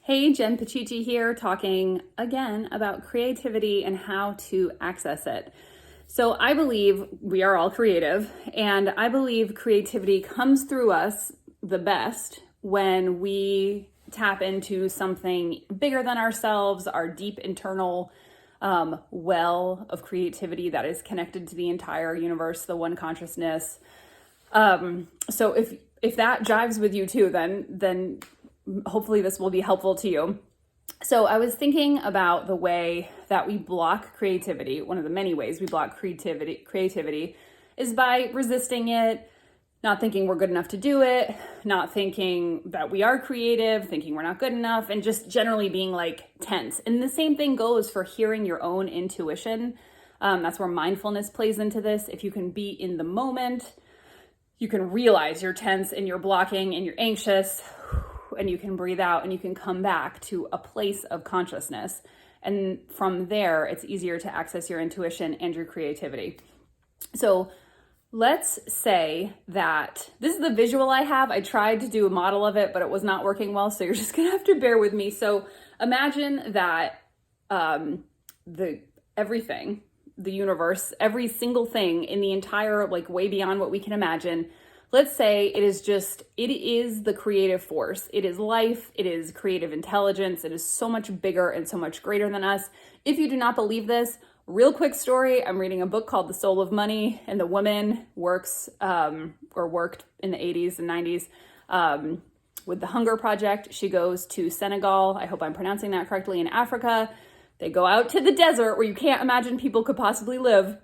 Hey, Jen Pacici here, talking again about creativity and how to access it. So, I believe we are all creative, and I believe creativity comes through us the best when we tap into something bigger than ourselves, our deep internal well of creativity that is connected to the entire universe, the one consciousness. So, if that jives with you too, then hopefully this will be helpful to you. So I was thinking about the way that we block creativity. One of the many ways we block creativity is by resisting it, not thinking we're good enough to do it, not thinking that we are creative, thinking we're not good enough, and just generally being like tense. And the same thing goes for hearing your own intuition. That's where mindfulness plays into this. If you can be in the moment, you can realize you're tense and you're blocking and you're anxious, and you can breathe out and you can come back to a place of consciousness. And from there, it's easier to access your intuition and your creativity. So let's say that this is the visual I have. I tried to do a model of it, but it was not working well. So you're just gonna have to bear with me. So imagine that everything, the universe, every single thing in the entire, like way beyond what we can imagine, let's say it is the creative force. It is life. It is creative intelligence. It is so much bigger and so much greater than us. If you do not believe this, real quick story. I'm reading a book called The Soul of Money, and the woman worked in the 80s and 90s with the Hunger Project. She goes to Senegal. I hope I'm pronouncing that correctly, in Africa. They go out to the desert where you can't imagine people could possibly live.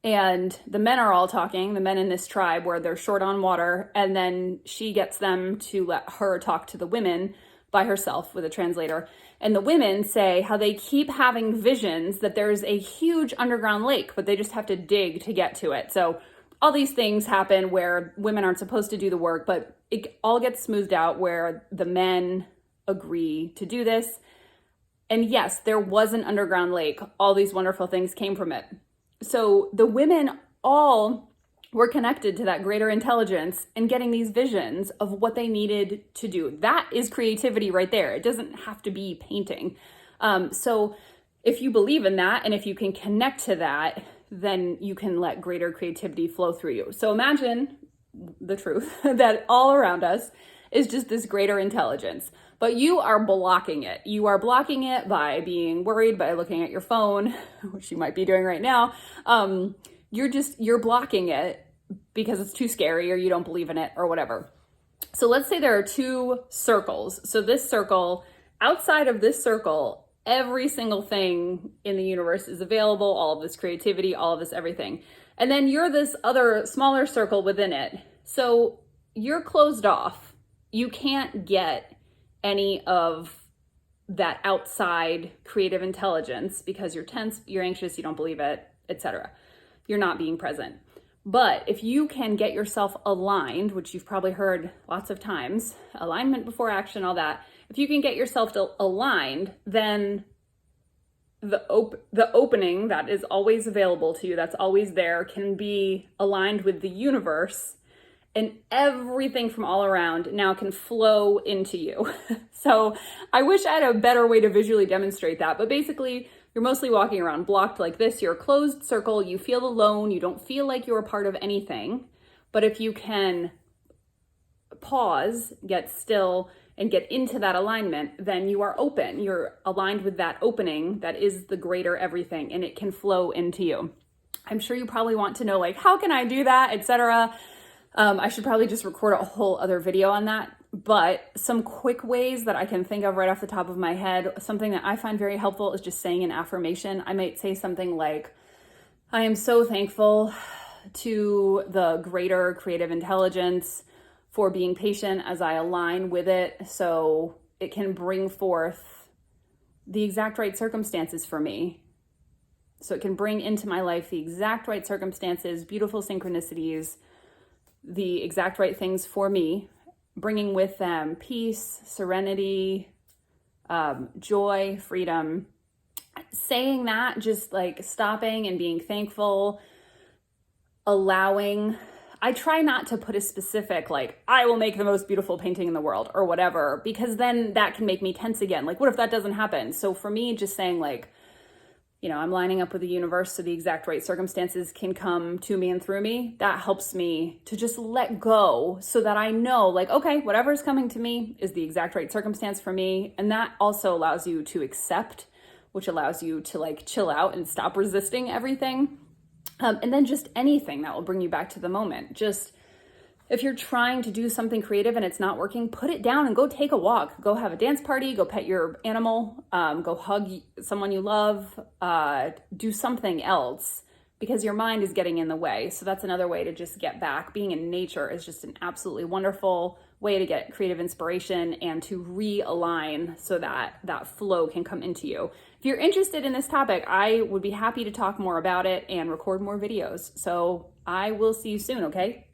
And the men are all talking, the men in this tribe where they're short on water. And then she gets them to let her talk to the women by herself with a translator. And the women say how they keep having visions that there's a huge underground lake, but they just have to dig to get to it. So all these things happen where women aren't supposed to do the work, but it all gets smoothed out where the men agree to do this. And yes, there was an underground lake. All these wonderful things came from it. So the women all were connected to that greater intelligence and getting these visions of what they needed to do. That is creativity right there. It doesn't have to be painting. So if you believe in that, and if you can connect to that, then you can let greater creativity flow through you. So imagine the truth that all around us is just this greater intelligence, but you are blocking it. You are blocking it by being worried, by looking at your phone, which you might be doing right now. You're blocking it because it's too scary or you don't believe in it or whatever. So let's say there are two circles. So this circle, outside of this circle, every single thing in the universe is available, all of this creativity, all of this everything. And then you're this other smaller circle within it. So you're closed off. You can't get any of that outside creative intelligence because you're tense, you're anxious, you don't believe it, etc. You're not being present. But if you can get yourself aligned, which you've probably heard lots of times, alignment before action, all that, if you can get yourself aligned, then the opening that is always available to you, that's always there, can be aligned with the universe, and everything from all around now can flow into you. So I wish I had a better way to visually demonstrate that, but basically you're mostly walking around blocked like this. You're a closed circle. You feel alone. You don't feel like you're a part of anything. But if you can pause, get still, and get into that alignment, then you are open. You're aligned with that opening that is the greater everything, and it can flow into you. I'm sure you probably want to know, like, how can I do that, etc. I should probably just record a whole other video on that, but some quick ways that I can think of right off the top of my head, something that I find very helpful is just saying an affirmation. I might say something like, I am so thankful to the greater creative intelligence for being patient as I align with it so it can bring forth the exact right circumstances for me. So it can bring into my life the exact right circumstances, beautiful synchronicities, the exact right things for me, bringing with them peace, serenity, joy, freedom. Saying that, just like stopping and being thankful, allowing I try not to put a specific, like, I will make the most beautiful painting in the world or whatever, because then that can make me tense again. Like, what if that doesn't happen? So for me, just saying like, you know, I'm lining up with the universe so the exact right circumstances can come to me and through me. That helps me to just let go so that I know, like, okay, whatever is coming to me is the exact right circumstance for me. And that also allows you to accept, which allows you to like chill out and stop resisting everything. And then just anything that will bring you back to the moment. Just if you're trying to do something creative and it's not working, put it down and go take a walk. Go have a dance party, go pet your animal, go hug someone you love, do something else, because your mind is getting in the way. So that's another way to just get back. Being in nature is just an absolutely wonderful way to get creative inspiration and to realign so that that flow can come into you. If you're interested in this topic, I would be happy to talk more about it and record more videos. So I will see you soon, okay?